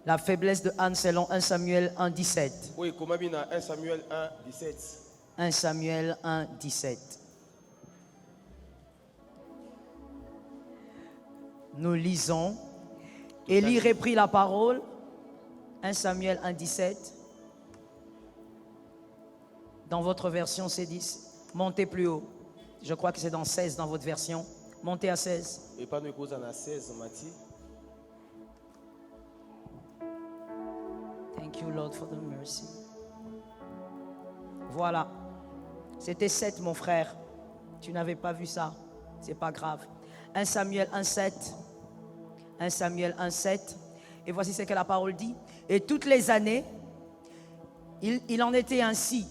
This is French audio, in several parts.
La faiblesse de Anne selon 1 Samuel 1, 17. Oui, comme 1 Samuel 1, 17. 1 Samuel 1, 17. Nous lisons. Élie reprit la parole. 1 Samuel 1, 17. Dans votre version, c'est 10. Montez plus haut. Je crois que c'est dans 16 dans votre version. Montez à 16. Et pas nous cause à 16, Mathie. Thank you, Lord, for the mercy. Voilà. C'était 7, mon frère. Tu n'avais pas vu ça. C'est pas grave. 1 Samuel 1, 7. 1 Samuel 1, 7. Et voici ce que la parole dit. Et toutes les années, il en était ainsi.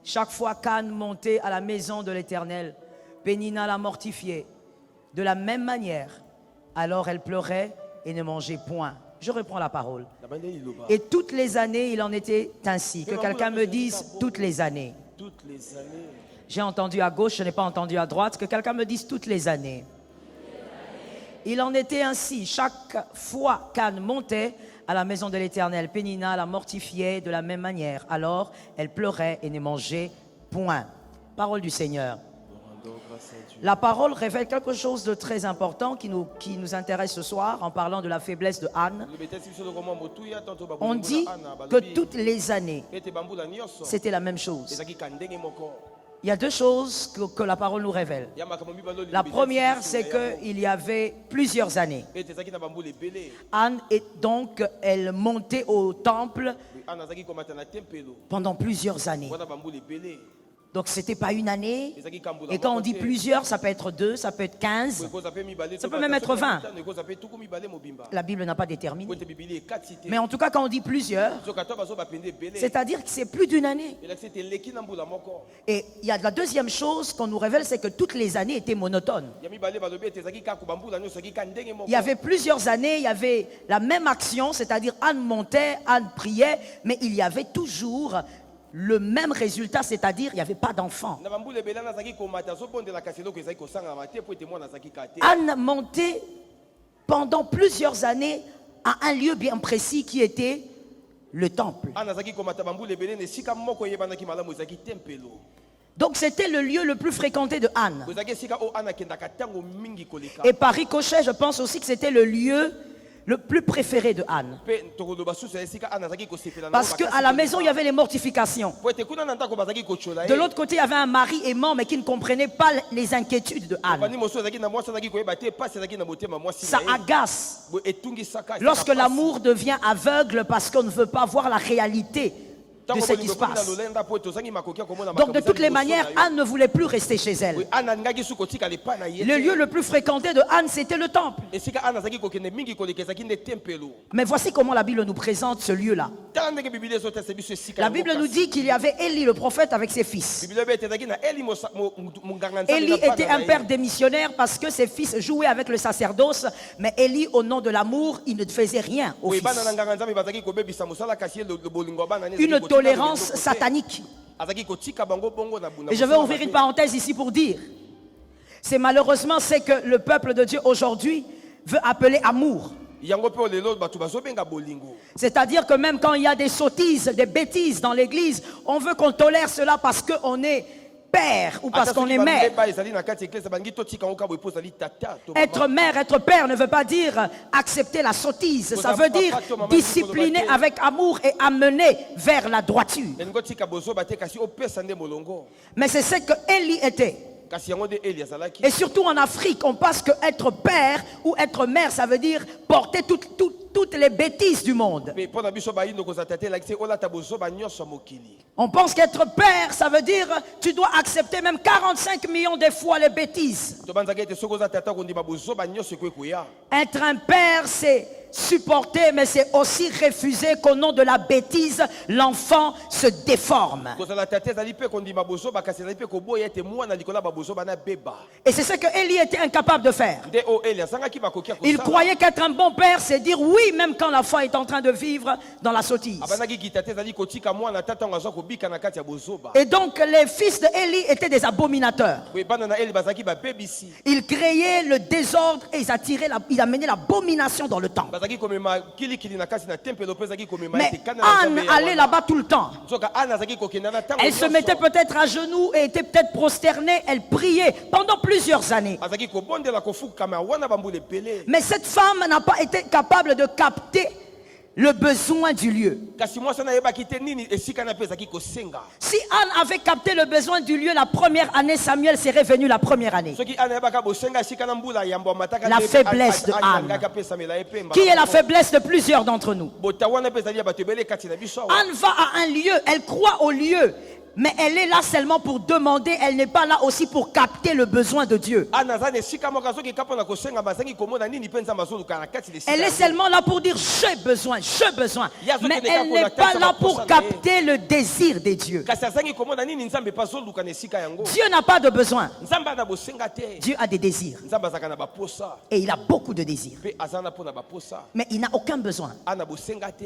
Chaque fois qu'Anne montait à la maison de l'Éternel, Pénina la mortifiait. De la même manière, alors elle pleurait et ne mangeait point. Je reprends la parole. Et toutes les années, il en était ainsi. Que quelqu'un me dise toutes les années. Toutes les années. J'ai entendu à gauche, je n'ai pas entendu à droite. Que quelqu'un me dise toutes les années. Il en était ainsi. Chaque fois qu'Anne montait à la maison de l'Éternel, Pénina la mortifiait de la même manière. Alors, elle pleurait et ne mangeait point. Parole du Seigneur. La parole révèle quelque chose de très important qui nous intéresse ce soir en parlant de la faiblesse de Anne. On dit que toutes les années, c'était la même chose. Il y a deux choses que la parole nous révèle. La première, c'est qu'il y avait plusieurs années. Anne, donc, elle montait au temple pendant plusieurs années. Donc, ce n'était pas une année. Et quand on dit plusieurs, ça peut être 2, ça peut être 15, ça peut même être 20. La Bible n'a pas déterminé. Mais en tout cas, quand on dit plusieurs, c'est-à-dire que c'est plus d'une année. Et il y a la deuxième chose qu'on nous révèle, c'est que toutes les années étaient monotones. Il y avait plusieurs années, il y avait la même action, c'est-à-dire Anne montait, Anne priait, mais il y avait toujours le même résultat, c'est-à-dire il n'y avait pas d'enfant. Anne montait pendant plusieurs années à un lieu bien précis qui était le temple. Donc c'était le lieu le plus fréquenté de Anne. Et par ricochet, je pense aussi que c'était le lieu le plus préféré de Anne. Parce qu'à la maison, il y avait les mortifications. De l'autre côté, il y avait un mari aimant, mais qui ne comprenait pas les inquiétudes de Anne. Ça agace. Lorsque l'amour devient aveugle parce qu'on ne veut pas voir la réalité de ce qui se passe. Donc de toutes les manières, Anne ne voulait plus rester chez elle. Le lieu le plus fréquenté de Anne, c'était le temple. Mais voici comment la Bible nous présente ce lieu-là. La Bible nous dit qu'il y avait Élie le prophète avec ses fils. Élie était un père démissionnaire parce que ses fils jouaient avec le sacerdoce, mais Élie, au nom de l'amour, il ne faisait rien aux fils. Une tolérance satanique. Et je vais ouvrir une parenthèse ici pour dire, c'est malheureusement ce que le peuple de Dieu aujourd'hui veut appeler amour. C'est-à-dire que même quand il y a des sottises, des bêtises dans l'église, on veut qu'on tolère cela parce qu'on est père ou parce qu'on est mère. Être mère, être père ne veut pas dire accepter la sottise. Ça veut dire discipliner avec amour et amener vers la droiture. Mais c'est ce que Élie était. Et surtout en Afrique, on pense que être père ou être mère, ça veut dire porter toutes les bêtises du monde. On pense qu'être père, ça veut dire tu dois accepter même 45 millions de fois les bêtises. Être un père, c'est supporter, mais c'est aussi refuser qu'au nom de la bêtise, l'enfant se déforme. Et c'est ce que Élie était incapable de faire. Il croyait qu'être un bon père, c'est dire oui, même quand l'enfant est en train de vivre dans la sottise. Et donc les fils d'Élie étaient des abominateurs. Ils créaient le désordre et ils amenaient l'abomination dans le temple. azaki komema kilikili na kasi na tempelo pe azaki komema Mais ete kana na Anne Nzambe ya allait wana. là-bas tout le temps. Nzoka Anne azaki kokenda na tango Elle se nyonso. mettait peut-être à genoux et était peut-être prosternée. Elle priait pendant plusieurs années. Azaki kobondela kofukama wana bambula epele. Mais cette femme n'a pas été capable de capter le besoin du lieu. Kasi mwasi wana ayebaki te nini esika na pe azaki kosenga. Si Anne avait capté le besoin du lieu la première année, Samuel serait venu la première année. Soki Anne ayebaka bosenga esika na mbula yambo mataka La faiblesse de Anne. Qui est la faiblesse de plusieurs d'entre nous. Bota wana pe ezali ya bato ebele kati na biso awa. Anne va à un lieu, elle croit au lieu, mais elle est là seulement pour demander, elle n'est pas là aussi pour capter le besoin de Dieu. Anne azana esika moko azoki kapona kosenga bazangi komona nini pe nzambe azoluka na kati Elle est seulement là pour dire j'ai besoin, mais elle n'est pas là pour capter le désir des dieux. kasi azangi komona nini nzambe pe azoluka na esika yango. Dieu n'a pas de besoin, Nzambe ana bosenga te. Dieu a des désirs Nzambe azaka na baposa et il a beaucoup de désirs, pe azana pona baposa. mais il n'a aucun besoin Ana bosenga te.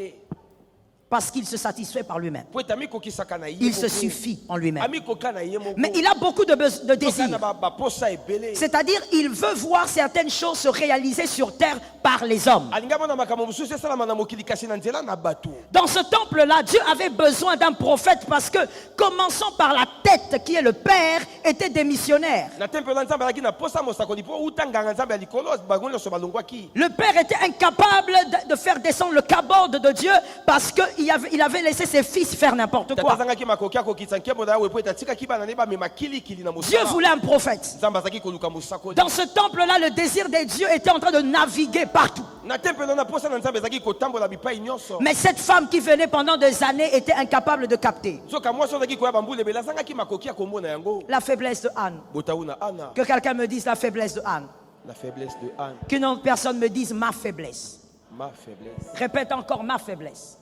parce qu'il se satisfait par lui-même. Po etami kokisaka na ye. Il se suffit en lui-même. Ami koka na ye moko. Mais il a beaucoup de désirs. na baposa ebele. C'est-à-dire, il veut voir certaines choses se réaliser sur terre par les hommes. Alinga mona makambo mususu esalama na mokili kasi na nzela na bato. Dans ce temple-là, Dieu avait besoin d'un prophète parce que, commençant par la tête qui est le Père, était démissionnaire. Na temple na nzambe alaki na posa mosakoli po utanganga nzambe alikolo bango nyonso balongwaki. Le Père était incapable de faire descendre le kabod de Dieu parce qu'il avait laissé ses fils faire n'importe quoi. Tatazangaki makoki akokitsa nkembo na yawe po etatikaki bana ne bamema kilikili na Dieu mosala. voulait un prophète. Nzambe azaki koluka mosakoli. Dans ce temple-là, le désir des dieux était en train de naviguer partout. Na temple na posa na nzambe azaki kotambola bipai nyonso. Mais cette femme qui venait pendant des années était incapable de capter. Soka mwasi azaki koya bambula ebele azangaki makoki akomona yango. La faiblesse de Anne. Botauna Anna. Que quelqu'un me dise la faiblesse de Anne. La faiblesse de Anne. Qu'une autre personne me dise ma faiblesse. Ma faiblesse. Répète encore ma faiblesse.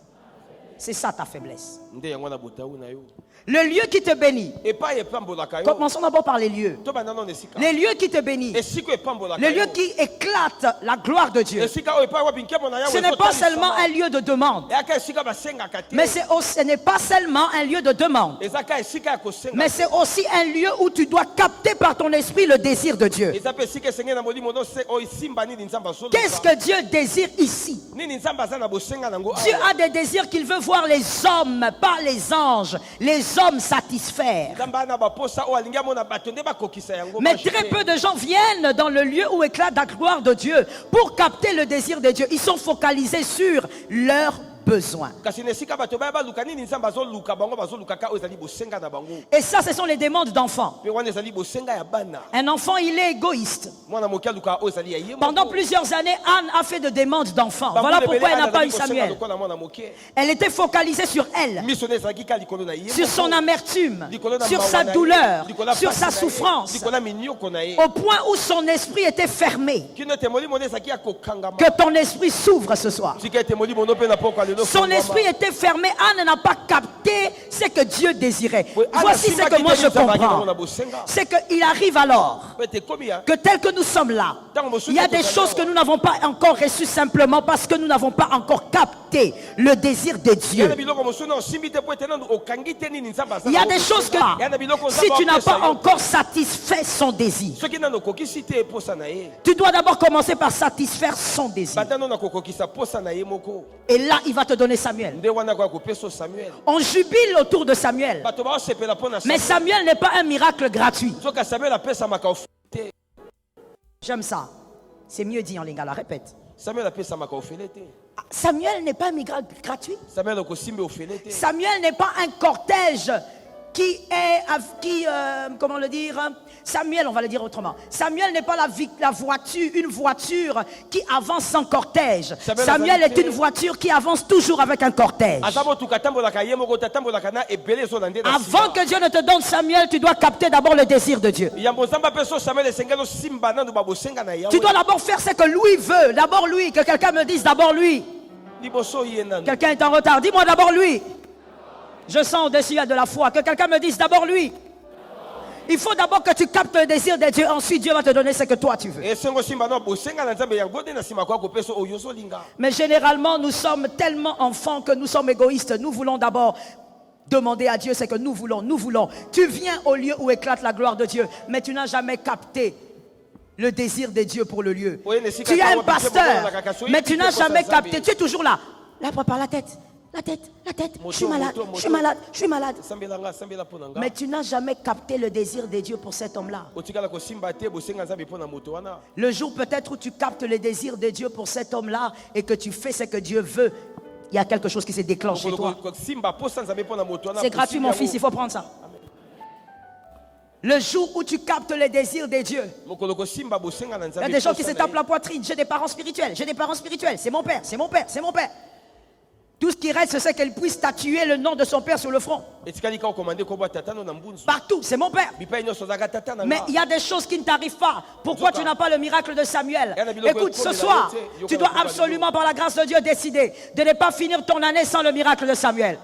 C'est ça ta faiblesse. Nde yango na botauna yo. Le lieu qui te bénit. Epai epambolaka yo. Commençons d'abord par les lieux. To bana non esika. Les lieux qui te bénissent. Esiko epambolaka. Les lieux qui éclatent la gloire de Dieu. Esika o epai wa binkemo na yawe. Ce n'est pas seulement un lieu de demande. Eka esika basengaka te. Mais ce n'est pas seulement un lieu de demande. Ezaka esika ya kosenga. Mais c'est aussi un lieu où tu dois capter par ton esprit le désir de Dieu. Ezape esika esenge na molimo no se o isimba nini nzamba solo. Qu'est-ce que Dieu désire ici? Nini nzamba za na bosenga nango. Dieu a des désirs qu'il veut voir les hommes, pas les anges. Les hommes satisfaire. Mais très peu de gens viennent dans le lieu où éclate la gloire de Dieu pour capter le désir de Dieu. Ils sont focalisés sur leurs besoins. Et ça, ce sont les demandes d'enfants. Un enfant, il est égoïste. Pendant plusieurs années, Anne a fait de demandes d'enfants. Voilà pourquoi elle n'a pas eu Samuel. Elle était focalisée sur elle, sur son amertume, sur sa douleur, sur sa souffrance, au point où son esprit était fermé. Que ton esprit s'ouvre ce soir. Son esprit était fermé. Anne n'a pas capté ce que Dieu désirait. Voici ce que moi je comprends. C'est qu'il arrive alors que tel que nous sommes là, il y a des choses que nous n'avons pas encore reçues simplement parce que nous n'avons pas encore capté le désir de Dieu. Il y a des choses que si tu n'as pas encore satisfait son désir, tu dois d'abord commencer par satisfaire son désir. Et là, il va te donner Samuel. On jubile autour de Samuel. Mais Samuel n'est pas un miracle gratuit. J'aime ça. C'est mieux dit en lingala. Répète. Samuel n'est pas un miracle gratuit. Samuel n'est pas un cortège comment le dire? Samuel, on va le dire autrement. Samuel n'est pas une voiture qui avance sans cortège. Samuel est une voiture qui avance toujours avec un cortège. Avant que Dieu ne te donne Samuel, tu dois capter d'abord le désir de Dieu. Tu dois d'abord faire ce que lui veut. D'abord lui. Que quelqu'un me dise d'abord lui. Quelqu'un est en retard. Dis-moi d'abord lui. Je sens au-dessus de la foi. Que quelqu'un me dise d'abord lui. Il faut d'abord que tu captes le désir de Dieu. Ensuite, Dieu va te donner ce que toi tu veux. Mais généralement, nous sommes tellement enfants que nous sommes égoïstes. Nous voulons d'abord demander à Dieu ce que nous voulons. Nous voulons. Tu viens au lieu où éclate la gloire de Dieu. Mais tu n'as jamais capté le désir de Dieu pour le lieu. Oui, mais si Tu es quelqu'un un voit bien, pasteur, bon, bon, mais tu bon, n'as bon, jamais bon, capté. bon, Tu es toujours là. Là, prépare la tête. La tête. Moto, Je suis malade, moto, je suis moto. malade, je suis malade. Sambelanga, sambela po nanga. Mais tu n'as jamais capté le désir de Dieu pour cet homme-là. Otikala ko simba te, bosenga nzambe po na moto wana. Le jour peut-être où tu captes le désir de Dieu pour cet homme-là et que tu fais ce que Dieu veut, il y a quelque chose qui se déclenche chez toi. Simba po sa nzambe po na moto wana. C'est gratuit, mon fils, il faut prendre ça. Le jour où tu captes le désir de Dieu, Mokolo ko simba bosenga na il y nzambe. a des gens qui se tapent la poitrine. J'ai des parents spirituels, j'ai des parents spirituels. C'est mon père, c'est mon père, c'est mon père. Tout ce qui reste, c'est qu'elle puisse statuer le nom de son père sur le front. Etikali ka komande ko bwa tata no na mbunzu. Partout, c'est mon père. Bipa ino sozaga tata na. Mais il y a des choses qui ne t'arrivent pas. Pourquoi tu n'as pas le miracle de Samuel? Écoute, ce soir, tu dois absolument, par la grâce de Dieu, décider de ne pas finir ton année sans le miracle de Samuel.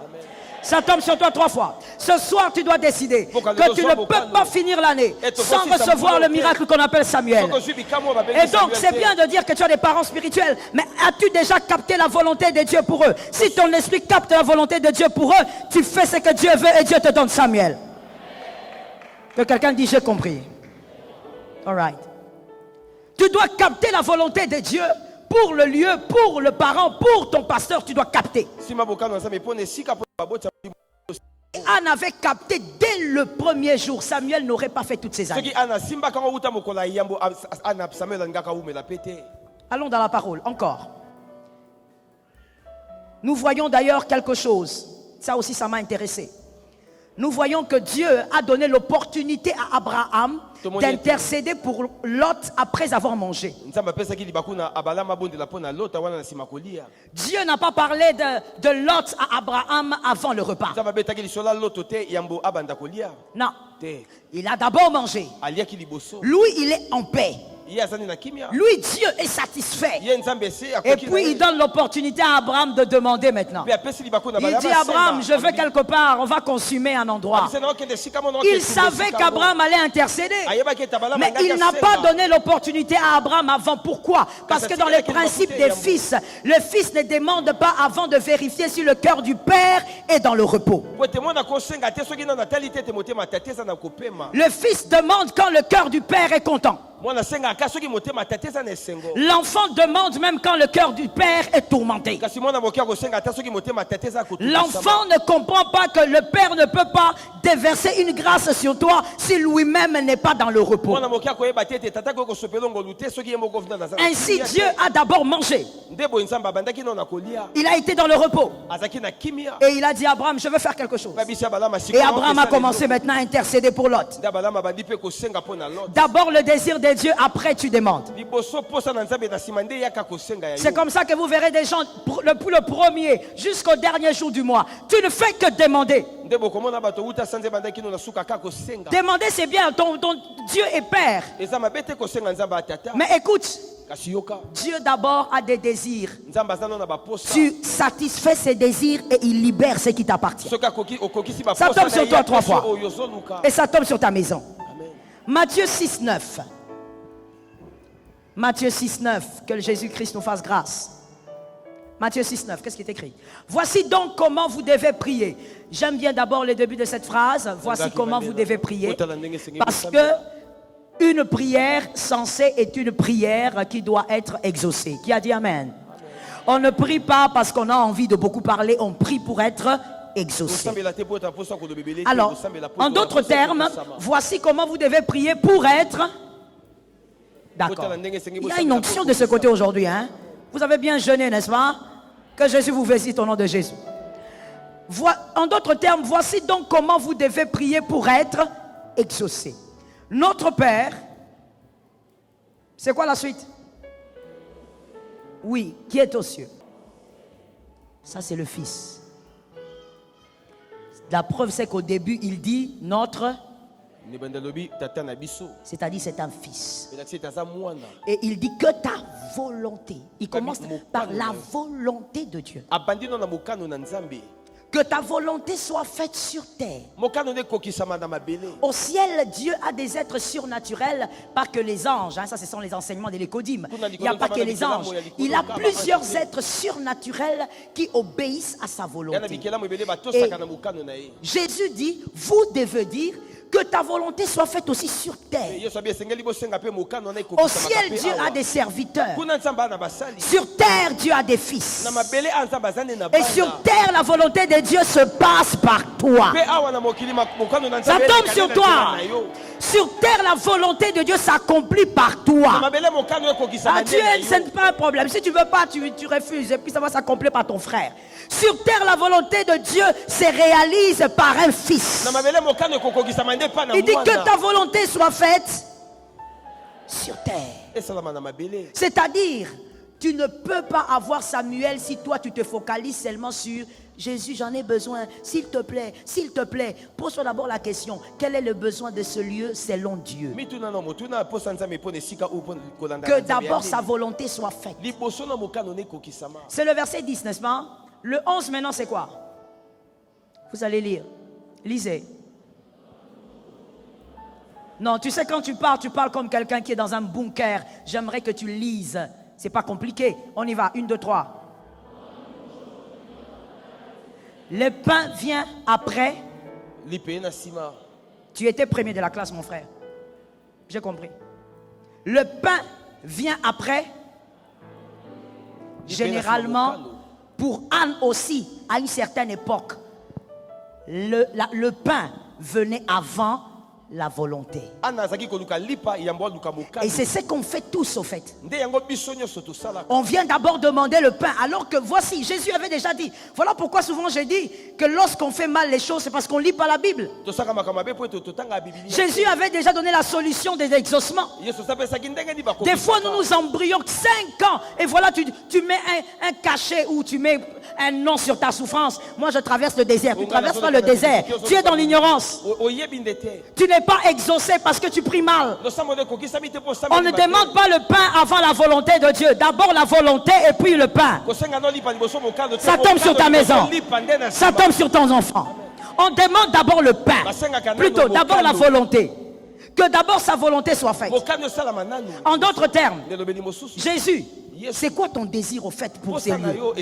Ça tombe sur toi 3 fois. Ce soir, tu dois décider que tu ne peux pas finir l'année sans recevoir le miracle qu'on appelle Samuel. Et donc, c'est bien de dire que tu as des parents spirituels, mais as-tu déjà capté la volonté de Dieu pour eux? Si ton esprit capte la volonté de Dieu pour eux, tu fais ce que Dieu veut et Dieu te donne Samuel. Que quelqu'un dise, j'ai compris. All right. Tu dois capter la volonté de Dieu pour le lieu, pour le parent, pour ton pasteur, tu dois capter. Anne avait capté dès le premier jour. Samuel n'aurait pas fait toutes ces années. Allons dans la parole, encore. Nous voyons d'ailleurs quelque chose. Ça aussi, ça m'a intéressé. Nous voyons que Dieu a donné l'opportunité à Abraham d'intercéder pour Lot après avoir mangé. Dieu n'a pas parlé de Lot à Abraham avant le repas. Non. Il a d'abord mangé. Lui, il est en paix. Lui, Dieu est satisfait. Et puis il donne l'opportunité à Abraham de demander maintenant. Il dit, Abraham, je veux quelque part, on va consumer un endroit. Il savait qu'Abraham allait intercéder. Mais il n'a pas donné l'opportunité à Abraham avant. Pourquoi? Parce que dans les principes des fils, le fils ne demande pas avant de vérifier si le cœur du père est dans le repos. Le fils demande quand le cœur du père est content. L'enfant demande même quand le cœur du père est tourmenté. L'enfant ne comprend pas que le père ne peut pas déverser une grâce sur toi si lui-même n'est pas dans le repos. Ainsi, Dieu a d'abord mangé. Il a été dans le repos. Et il a dit à Abraham, je veux faire quelque chose. Et Abraham a commencé maintenant à intercéder pour Lot. D'abord le désir de Dieu, après tu demandes. C'est comme ça que vous verrez des gens, le premier jusqu'au dernier jour du mois. Tu ne fais que demander. Demander, c'est bien, ton Dieu est Père. Mais écoute, Dieu d'abord a des désirs. Tu satisfais ses désirs et il libère ce qui t'appartient. Ça tombe sur toi 3 fois. Et ça tombe sur ta maison. Matthieu 6,9. Matthieu 6,9. Que Jésus-Christ nous fasse grâce. Matthieu 6,9. Qu'est-ce qui est écrit? Voici donc comment vous devez prier. J'aime bien d'abord le début de cette phrase. Voici comment vous devez prier. Parce que une prière sensée est une prière qui doit être exaucée. Qui a dit Amen? On ne prie pas parce qu'on a envie de beaucoup parler. On prie pour être exaucé. Alors, en d'autres termes, voici comment vous devez prier pour être... D'accord. Il y a une onction de ce côté aujourd'hui. Hein? Vous avez bien jeûné, n'est-ce pas? Que Jésus vous visite au nom de Jésus. En d'autres termes, voici donc comment vous devez prier pour être exaucé. Notre Père, c'est quoi la suite? Oui, qui est aux cieux. Ça, c'est le Fils. La preuve, c'est qu'au début, il dit notre... C'est-à-dire c'est un fils. Et il dit que ta volonté. Il commence par la volonté de Dieu. Que ta volonté soit faite sur terre. Au ciel, Dieu a des êtres surnaturels, pas que les anges. Hein, ça, ce sont les enseignements de l'Écodim. Il n'y a pas que les anges. Il a plusieurs êtres surnaturels qui obéissent à sa volonté. Et Jésus dit, vous devez dire Que ta volonté soit faite aussi sur terre. Au ciel, Dieu a des serviteurs. Sur terre, Dieu a des fils. Et sur terre, la volonté de Dieu se passe par toi. Ça tombe sur toi. Sur terre, la volonté de Dieu s'accomplit par toi. Dieu, ce n'est pas un problème. Si tu ne veux pas, tu refuses. Et puis ça va s'accomplir par ton frère. Sur terre, la volonté de Dieu se réalise par un fils. Il dit que ta volonté soit faite sur terre. C'est-à-dire, tu ne peux pas avoir Samuel si toi tu te focalises seulement sur Jésus, j'en ai besoin, s'il te plaît. Pose-toi d'abord la question, quel est le besoin de ce lieu selon Dieu? Que d'abord sa volonté soit faite. C'est le verset 10, n'est-ce pas? Le 11 maintenant c'est quoi? Vous allez lire. Lisez. Non, tu sais quand tu parles comme quelqu'un qui est dans un bunker. J'aimerais que tu lises. C'est pas compliqué. On y va. 1, 2, 3. Le pain vient après. Tu étais premier de la classe, mon frère. J'ai compris. Le pain vient après. Généralement, pour Anne aussi, à une certaine époque, le pain venait avant la volonté. Et c'est ce qu'on fait tous au fait. On vient d'abord demander le pain, alors que voici, Jésus avait déjà dit. Voilà pourquoi souvent j'ai dit que lorsqu'on fait mal les choses, c'est parce qu'on ne lit pas la Bible. Jésus avait déjà donné la solution des exaucements. Des fois nous nous embrouillons 5 ans et voilà tu mets un cachet ou tu mets un nom sur ta souffrance. Moi je traverse le désert, tu ne traverses pas le désert. Tu es dans l'ignorance. Tu n'es pas exaucé parce que tu pries mal. On ne demande pas le pain avant la volonté de Dieu. D'abord la volonté et puis le pain. Ça tombe sur ta maison. Ça tombe sur ton enfant. On demande d'abord le pain. Plutôt d'abord la volonté. Que d'abord sa volonté soit faite. En d'autres termes, Jésus, c'est quoi ton désir au fait pour ces lieux?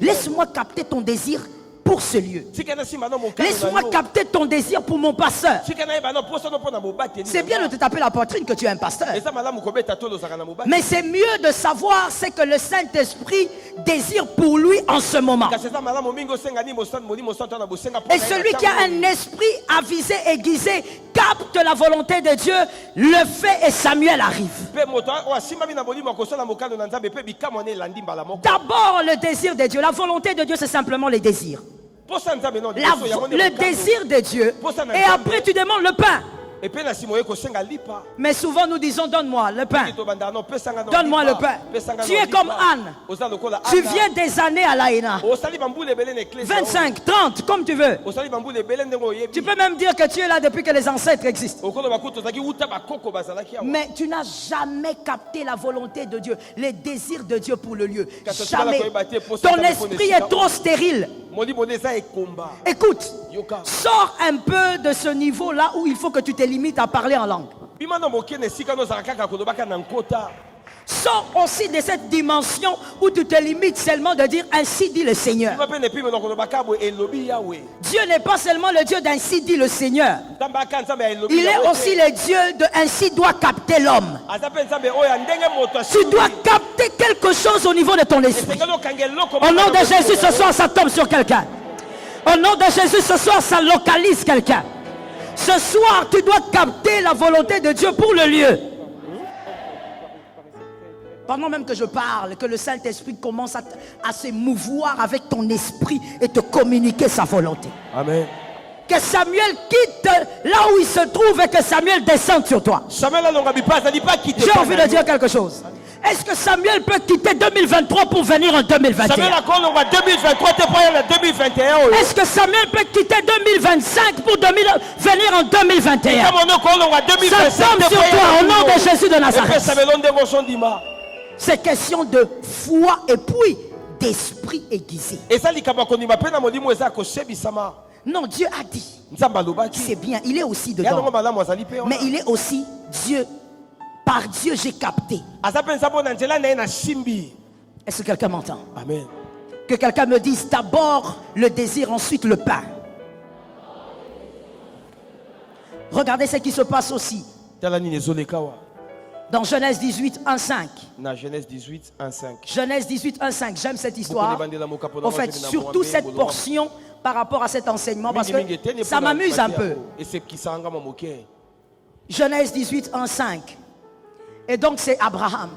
Laisse-moi capter ton désir pour ce lieu. Laisse-moi capter ton désir pour mon pasteur. C'est bien de te taper la poitrine que tu es un pasteur. Mais c'est mieux de savoir ce que le Saint-Esprit désire pour lui en ce moment. Et celui qui a un esprit avisé, aiguisé, capte la volonté de Dieu, le fait et Samuel arrive. D'abord le désir de Dieu. La volonté de Dieu, c'est simplement les désirs. Le désir de Dieu. Et après tu demandes le pain. Mais souvent nous disons donne-moi le pain. Donne-moi le pain. Tu es comme Anne. Tu viens des années à l'Aïna. 25, 30, comme tu veux. Tu peux même dire que tu es là depuis que les ancêtres existent. Mais tu n'as jamais capté la volonté de Dieu, les désirs de Dieu pour le lieu. Jamais. Ton esprit est trop stérile. Écoute, sors un peu de ce niveau là où il faut que tu te limites à parler en langue. Sors aussi de cette dimension où tu te limites seulement de dire ainsi dit le Seigneur. Dieu n'est pas seulement le Dieu d'ainsi dit le Seigneur. Il est aussi le Dieu de ainsi doit capter l'homme. Tu dois capter quelque chose au niveau de ton esprit. Au nom de Jésus, ce soir, ça tombe sur quelqu'un. Au nom de Jésus, ce soir, ça localise quelqu'un. Ce soir, tu dois capter la volonté de Dieu pour le lieu. Pendant même que je parle, que le Saint-Esprit commence à se mouvoir avec ton esprit et te communiquer sa volonté. Amen. Que Samuel quitte là où il se trouve et que Samuel descende sur toi. J'ai envie de dire quelque chose. Est-ce que Samuel peut quitter 2023 pour venir en 2021? Est-ce que Samuel peut quitter 2025 pour venir en 2021? Ça tombe sur toi au nom de Jésus de Nazareth. C'est question de foi et puis d'esprit aiguisé. Non, Dieu a dit. C'est bien, il est aussi dedans. Mais il est aussi Dieu. Par Dieu, j'ai capté. Est-ce que quelqu'un m'entend? Amen. Que quelqu'un me dise d'abord le désir, ensuite le pain. Regardez ce qui se passe aussi. tala nini ezoleka wa. Dans Genèse 18, 1, 5. Na Genèse 18, 1, 5. Genèse 18, 1, 5. J'aime cette histoire. En fait, surtout cette portion par rapport à cet enseignement, parce que ça m'amuse un peu. Genèse 18, 1, 5. Et donc c'est Abraham.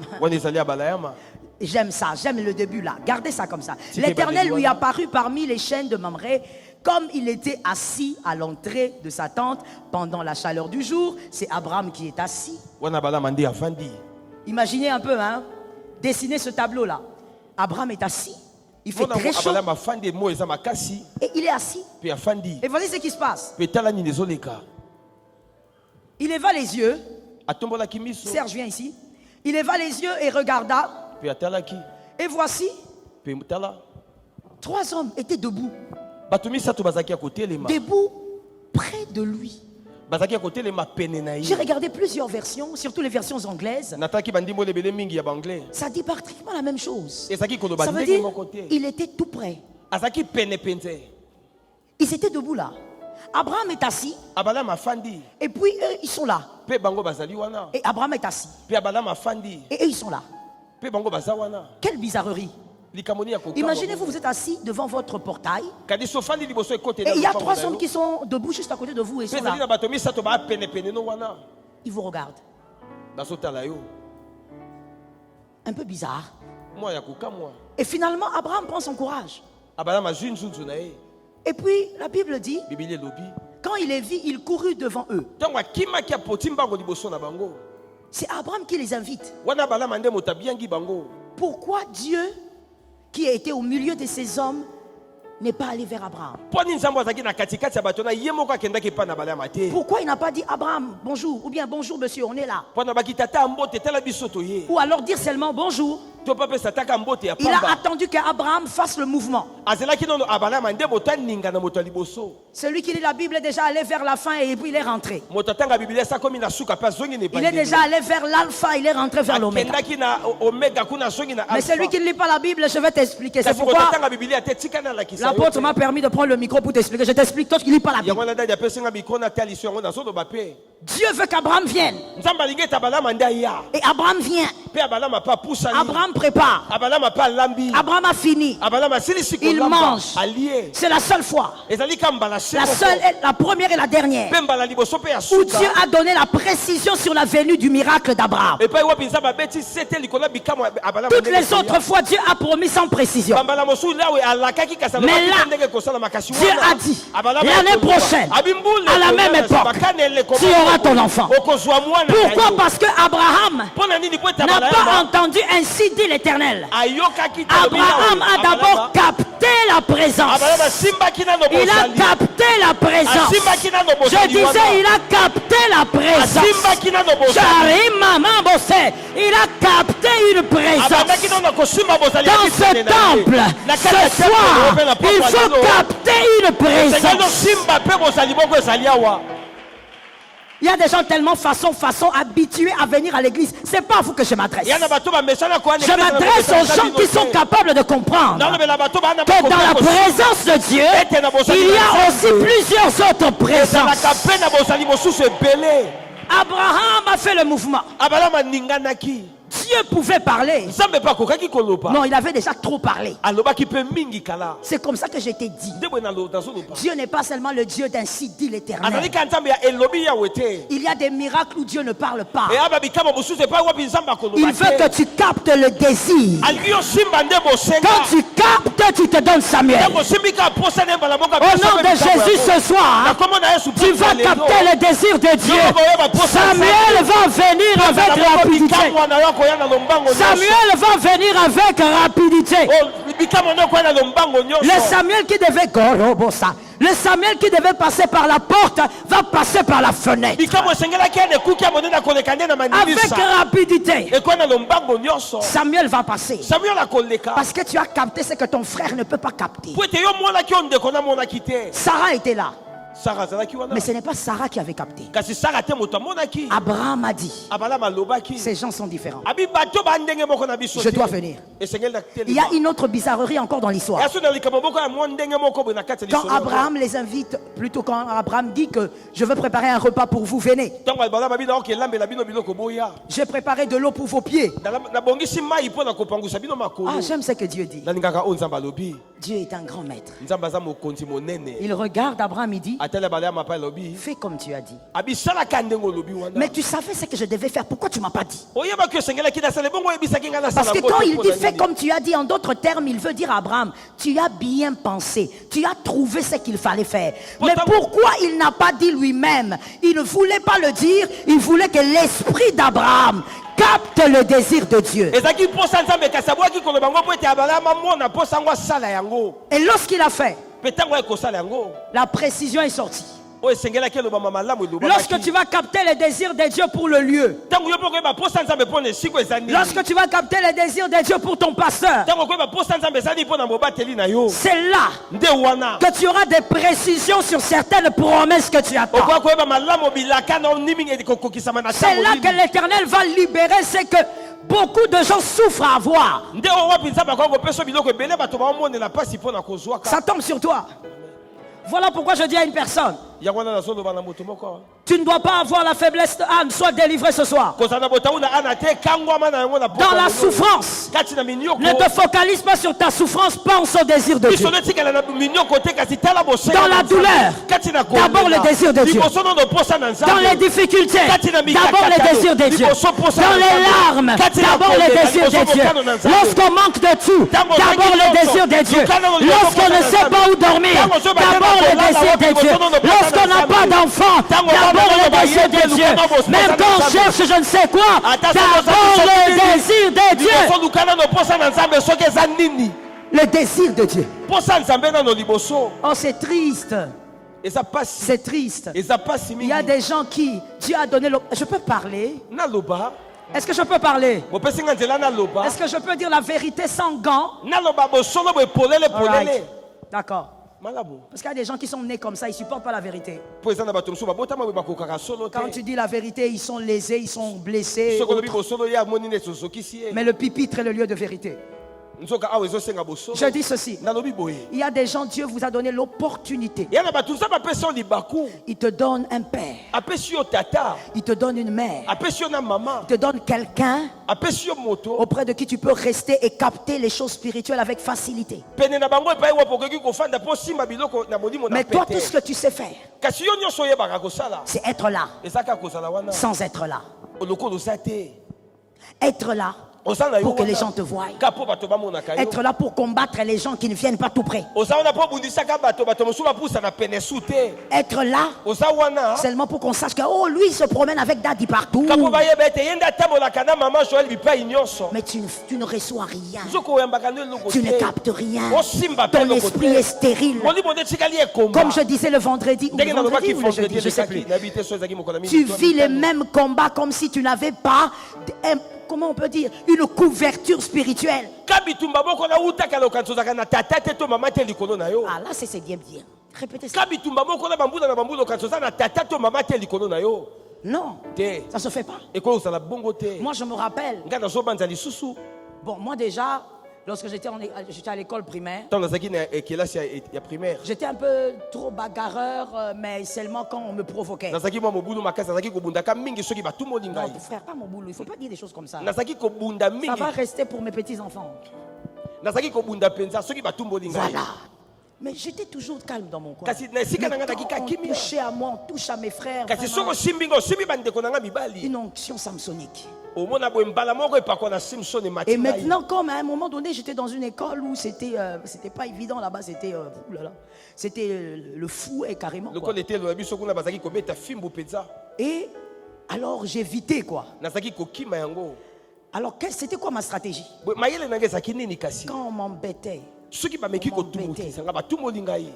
J'aime ça, j'aime le début là. Gardez ça comme ça. L'Éternel lui apparut parmi les chênes de Mamré, comme il était assis à l'entrée de sa tente pendant la chaleur du jour. C'est Abraham qui est assis. Imaginez un peu, hein. Dessinez ce tableau là. Abraham est assis. Il fait très chaud. Et il est assis. Et voyez ce qui se passe. Il leva les yeux. Serge, viens ici. Il leva les yeux et regarda. Et voici, 3 hommes étaient debout. Debout près de lui. J'ai regardé plusieurs versions, surtout les versions anglaises. Ça dit pratiquement la même chose. Ça veut dire il était tout près. Ils étaient debout là. Abraham est assis. Et puis eux, ils sont là. Et Abraham est assis. Et eux, ils sont là. Quelle bizarrerie. Imaginez-vous, vous êtes assis devant votre portail. Et il y a 3 hommes qui sont debout juste à côté de vous et sont là. Ils vous regardent. Un peu bizarre. Et finalement, Abraham prend son courage. Et puis, la Bible dit, quand il les vit, il courut devant eux. C'est Abraham qui les invite. Pourquoi Dieu, qui a été au milieu de ces hommes, n'est pas allé vers Abraham? Pourquoi il n'a pas dit Abraham, bonjour, ou bien bonjour monsieur, on est là? Ou alors dire seulement bonjour. Il a attendu qu'Abraham fasse le mouvement. Celui qui lit la Bible est déjà allé vers la fin et puis il est rentré. Il est déjà allé vers l'alpha, il est rentré vers l'oméga. Mais celui qui ne lit pas la Bible, je vais t'expliquer. C'est pourquoi l'apôtre m'a permis de prendre le micro pour t'expliquer. Je t'explique, toi qui ne lis pas la Bible. Dieu veut qu'Abraham vienne. Et Abraham vient. Abraham prépare. Abraham a fini. Il mange. C'est la seule fois. La première et la dernière. Où Dieu a donné la précision sur la venue du miracle d'Abraham. Toutes les autres fois, Dieu a promis sans précision. Mais là, Dieu a dit, l'année prochaine, à la même époque, tu auras ton enfant. Pourquoi? Parce que Abraham n'a pas entendu ainsi dit l'Éternel. Abraham a d'abord capté la présence. Il a capté la présence. Je disais, il a capté la présence. Il a capté une présence. Dans ce temple, ce soir, il faut capter une présence. Il y a des gens tellement façon habitués à venir à l'église. C'est pas à vous que je m'adresse. Je m'adresse aux gens qui sont capables de comprendre que dans la présence de Dieu, il y a aussi plusieurs autres présences. Abraham a fait le mouvement. Dieu pouvait parler. Non, il avait déjà trop parlé. C'est comme ça que je t'ai dit. Dieu n'est pas seulement le Dieu d'insi dit l'Éternel. Il y a des miracles où Dieu ne parle pas. Il veut que tu captes le désir. Quand tu captes, tu te donnes Samuel. Au nom de Jésus ce soir, tu vas capter le désir de Dieu. Samuel va venir avec rapidité. Samuel va venir avec rapidité. Le Samuel qui devait le Samuel qui devait passer par la porte va passer par la fenêtre. Avec rapidité. Samuel va passer. Parce que tu as capté ce que ton frère ne peut pas capter. Sarah était là. Sarah azalaki wana. Mais ce n'est pas Sarah qui avait capté. Kasi Sarah te moto amonaki. Abraham a dit, Abraham alobaki. ces gens sont différents. Abi bato ba ndenge moko na biso. Je dois venir. Esengeli na Il y a une autre bizarrerie encore dans l'histoire. Yaso na likambo moko ya mwa ndenge moko bo na kati ya Quand lisolo. Abraham les invite, plutôt quand Abraham dit que je veux préparer un repas pour vous, venez. Tango albala babi na okelambela bino biloko boya. J'ai préparé de l'eau pour vos pieds. Na bongisi mai po na kopangusa bino makolo. Ah, j'aime ce que Dieu dit. Na lingaka o nzamba lobi. Dieu est un grand maître. Nzamba za mokonzi monene. Il regarde Abraham, il dit, Atala bala mapa lobi. fais comme tu as dit. Abi sala kandengo lobi wana. Mais tu savais ce que je devais faire. Pourquoi tu m'as pas dit? Oyeba que sengela ki na sala bongo ebisa ki ngana sala. Parce que quand il dit fais comme tu as dit, en d'autres termes, il veut dire à Abraham, tu as bien pensé, tu as trouvé ce qu'il fallait faire. Mais pourquoi il n'a pas dit lui-même? Il ne voulait pas le dire, il voulait que l'esprit d'Abraham capte le désir de Dieu. Ezaki posa nzambe kasabwa ki koloba ngo po ete abala mamona posa ngo sala yango. Et lorsqu'il a fait, Petango e ko sala yango. la précision est sortie. O esengela ki loba mama lamu loba. Lorsque tu vas capter le désir de Dieu pour le lieu, Tango yo poko ba posa nzambe pone siko ezani. lorsque tu vas capter le désir de Dieu pour ton pasteur, Tango ko ba posa nzambe ezani pona mobateli na yo. c'est là Nde wana. que tu auras des précisions sur certaines promesses que tu attends. Okwa ko ba malamu bilaka na niming e kokokisama na C'est là que l'Éternel va libérer ce que beaucoup de gens souffrent à avoir. Nde o wapi nzamba ko ko peso biloko ebele bato ba omone na pasi pona kozwaka. Ça tombe sur toi. Voilà pourquoi je dis à une personne, Yango na solo bana moto moko. tu ne dois pas avoir la faiblesse de Anne, sois délivré ce soir. Kozana botauna anate kangwa na yango na Dans la souffrance, kati na minyoko. ne te focalise pas sur ta souffrance, pense au désir de Dieu. Dans Dans la douleur, d'abord le désir de Dieu. Dans les difficultés, d'abord le désir de Dieu. Dans les larmes, d'abord le désir de Dieu. Lorsqu'on manque de tout, d'abord le désir de Dieu. Lorsqu'on ne sait pas où dormir, d'abord le désir de Dieu. Lorsqu'on n'a pas d'enfant, d'abord le désir de Dieu. Même quand on cherche je ne sais quoi, d'abord le désir de Dieu. Le désir de Dieu. Oh, c'est triste. C'est triste. Il y a des gens qui Dieu a donné. Je peux parler? Est-ce que je peux parler? Est-ce que je peux dire la vérité sans gants? Alright. D'accord. Parce qu'il y a des gens qui sont nés comme ça, ils ne supportent pas la vérité. Quand tu dis la vérité, ils sont lésés, ils sont blessés. Mais le pupitre est le lieu de vérité. Je dis ceci. Il y a des gens, Dieu vous a donné l'opportunité. Il te donne un père. Il te donne une mère. Il te donne quelqu'un auprès de qui tu peux rester et capter les choses spirituelles avec facilité. Mais toi, tout ce que tu sais faire, c'est être là sans être là. Être là pour que les gens te voient. Être là pour combattre les gens qui ne viennent pas tout près. Être là seulement pour qu'on sache que oh, lui il se promène avec Daddy partout. Mais tu ne reçois rien. Tu ne captes rien. Ton esprit est stérile. Comme je disais le vendredi ou le jeudi, je ne sais plus. Tu vis les mêmes combats comme si tu n'avais pas... Comment on peut dire, une couverture spirituelle. Ah là c'est bien bien. Répétez ça. Non, ça se fait pas. Moi je me rappelle. Bon, moi déjà, lorsque j'étais à l'école primaire, j'étais un peu trop bagarreur, mais seulement quand on me provoquait. Non, frère, pas mon boulot, il ne faut pas dire des choses comme ça. Ça va rester pour mes petits-enfants. Voilà. Mais j'étais toujours calme dans mon coin. Mais quand on touchait à moi, on touche à mes frères. Une onction samsonique. Et maintenant, comme à un moment donné, j'étais dans une école où c'était pas évident là-bas, c'était le fouet carrément. Quoi. Et alors j'évitais quoi. Alors c'était quoi ma stratégie? Quand on m'embêtait.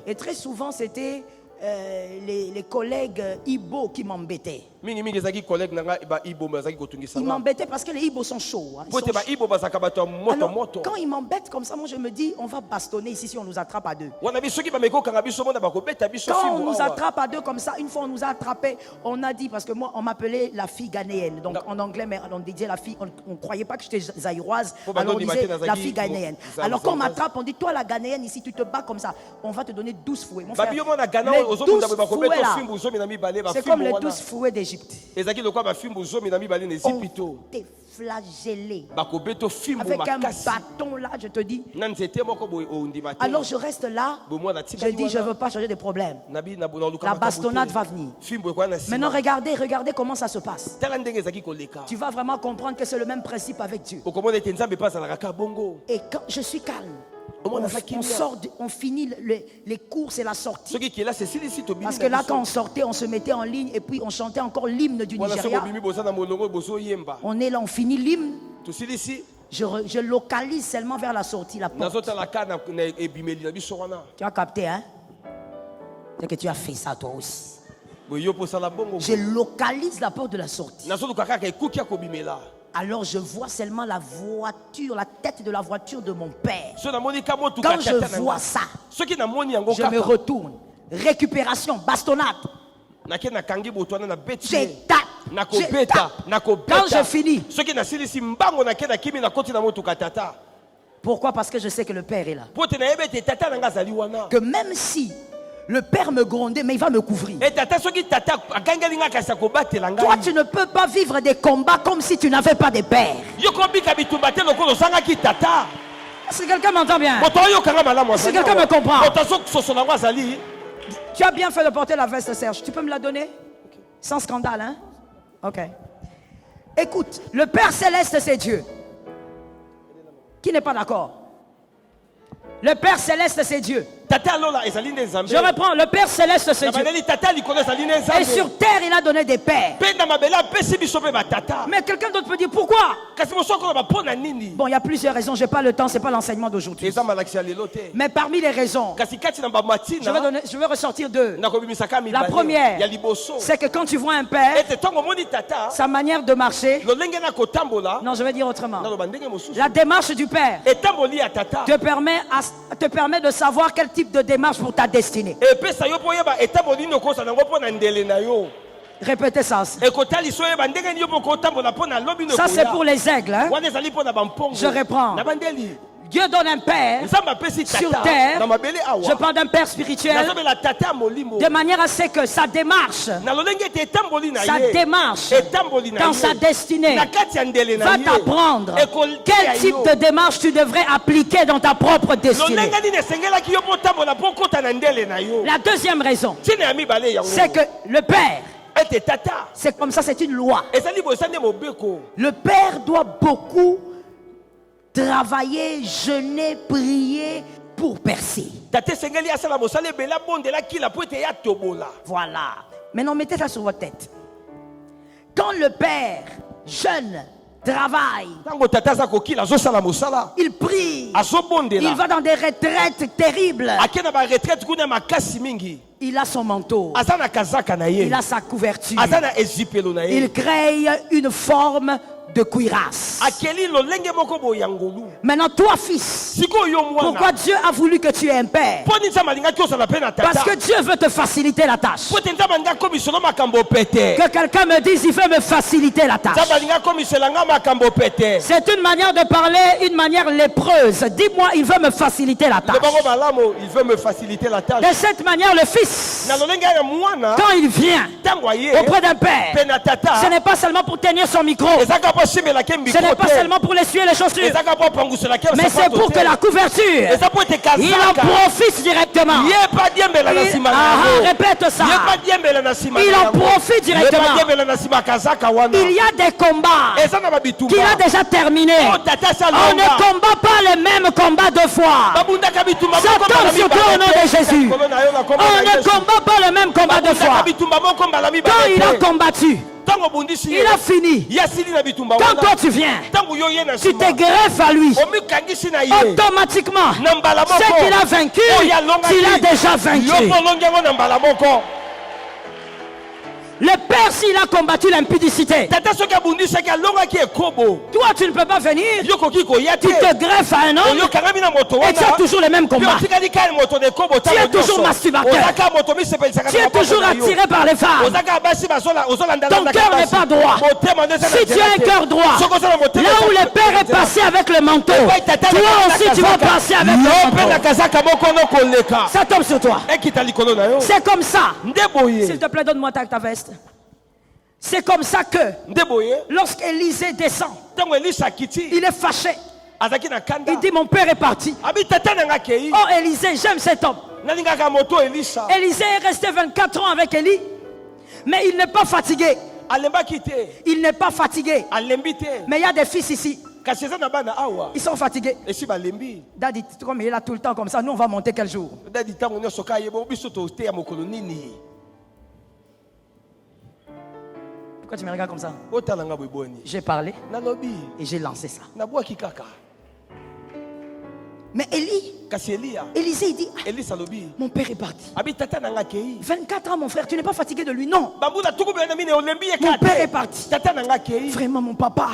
Et très souvent c'était les collègues Ibo qui m'embêtaient. Mingi mingi ezaki collègue nanga ba Ibo bazaki kotungisa. Ils m'embêtaient parce que les Ibos sont chauds. Hein, ils sont Pote ba Ibo bazaka bato moto Alors, moto. quand ils m'embêtent comme ça, moi je me dis, on va bastonner ici si on nous attrape à deux. Wana biso ki ba meko kanga biso mona ba ko beta biso Quand on fimbo. nous attrape à deux comme ça, une fois on nous a attrapés, on a dit, parce que moi on m'appelait la fille ghanéenne. Donc en anglais, mais on disait la fille, on ne croyait pas que j'étais zaïroise. Alors on disait la fille ghanéenne. Alors quand on m'attrape, on dit, toi la ghanéenne ici, tu te bats comme ça. On va te donner 12 fouets. Mon frère, les 12 fouets là, c'est comme les 12 fouets d'Égypte. On t'est flagellé. Avec un bâton là, je te dis. Alors je reste là. Je dis, je ne veux pas changer de problème. La bastonnade va venir. Maintenant, regardez comment ça se passe. Tu vas vraiment comprendre que c'est le même principe avec Dieu. Et quand je suis calme, on finit les courses et la sortie. Parce que là, quand on sortait, on se mettait en ligne et puis on chantait encore l'hymne du Nigeria. On est là, on finit l'hymne. Je localise seulement vers la sortie, la porte. Tu as capté, hein? C'est que tu as fait ça toi aussi. Je localise la porte de la sortie. Alors je vois seulement la voiture, la tête de la voiture de mon père. Quand je vois ça, je me retourne. Récupération, bastonnade. Quand je finis. Pourquoi? Parce que je sais que le Père est là. Que même si le Père me grondait, mais il va me couvrir. Toi, tu ne peux pas vivre des combats comme si tu n'avais pas de Père. Est-ce que quelqu'un m'entend bien? Est-ce que quelqu'un me comprend? Tu as bien fait de porter la veste, Serge. Tu peux me la donner? Sans scandale, hein? Ok. Écoute, le Père Céleste, c'est Dieu. Qui n'est pas d'accord? Le Père Céleste, c'est Dieu. Je reprends, le Père Céleste, c'est Dieu. Et sur terre, il a donné des pères. Mais quelqu'un d'autre peut dire pourquoi? Bon, il y a plusieurs raisons. Je n'ai pas le temps, ce n'est pas l'enseignement d'aujourd'hui. Mais parmi les raisons, je vais ressortir deux. La première, c'est que quand tu vois un père, sa manière de marcher, non, je vais dire autrement. La démarche du père te permet de savoir quel type de démarche pour ta destinée. Répétez ça. Ça c'est pour les aigles, hein? Je reprends. Dieu donne un père sur terre. Je parle d'un père spirituel, de manière à ce que sa démarche dans sa destinée va t'apprendre quel type de démarche tu devrais appliquer dans ta propre destinée. La deuxième raison, c'est que le père, c'est comme ça, c'est une loi. Le père doit beaucoup travailler, jeûner, prier pour percer. Voilà. Maintenant, mettez ça sur votre tête. Quand le père jeûne, travaille, il prie, il va dans des retraites terribles. Il a son manteau, il a sa couverture, il crée une forme de cuirasse. Maintenant toi fils, pourquoi Dieu a voulu que tu aies un père? Parce que Dieu veut te faciliter la tâche. Que quelqu'un me dise, il veut me faciliter la tâche. C'est une manière de parler, une manière lépreuse. Dis-moi, il veut me faciliter la tâche. De cette manière, le fils, quand il vient auprès d'un père, ce n'est pas seulement pour tenir son micro, ce n'est pas seulement pour l'essuyer les chaussures, mais c'est pour que la couverture, il en profite directement. Répète ça. Il en profite directement. Il y a des combats qu'il a déjà terminés. On ne combat pas le même combat deux fois. Ça tombe sur toi au nom de Jésus. On ne combat pas le même combat deux fois. Quand il a combattu, Tango bundisi il a fini. yasili na bitumba Quand wana. toi tu viens, Tango yo ye na tu te sima. greffes à lui. Omikangisi na ye. Automatiquement, Na mbala moko. ce qu'il a vaincu, Oyo alongaki. tu l'as déjà vaincu. Yo molongi yango na mbala moko. Le père, s'il a combattu l'impudicité, Tata soki abundisaki alongaki ekobo. toi tu ne peux pas venir. Yo koki koya te. Tu te greffes à un homme Oyo kangami na moto et tu as wana. toujours les mêmes combats. Tu es toujours masturbateur. Tu es toujours attiré par les femmes. Ton cœur n'est pas droit. Si tu as un cœur droit, là où le père est passé avec le manteau, toi aussi tu vas passer avec le manteau. Ça tombe sur toi. C'est comme ça. S'il te plaît, donne-moi ta veste. C'est comme ça que lorsqu'Élisée descend, il est fâché. Il dit mon père est parti. Oh Élisée, j'aime cet homme. Élisée est resté 24 ans avec Élie, mais il n'est pas fatigué. Il n'est pas fatigué. Mais il y a des fils ici. Ils sont fatigués. Daddy, comme il est là tout le temps comme ça, nous on va monter quel jour? Pourquoi tu me regardes comme ça? J'ai parlé et j'ai lancé ça. Mais Élisée il dit, mon père est parti. 24 ans mon frère, tu n'es pas fatigué de lui? Non. Mon père est parti. Vraiment mon papa,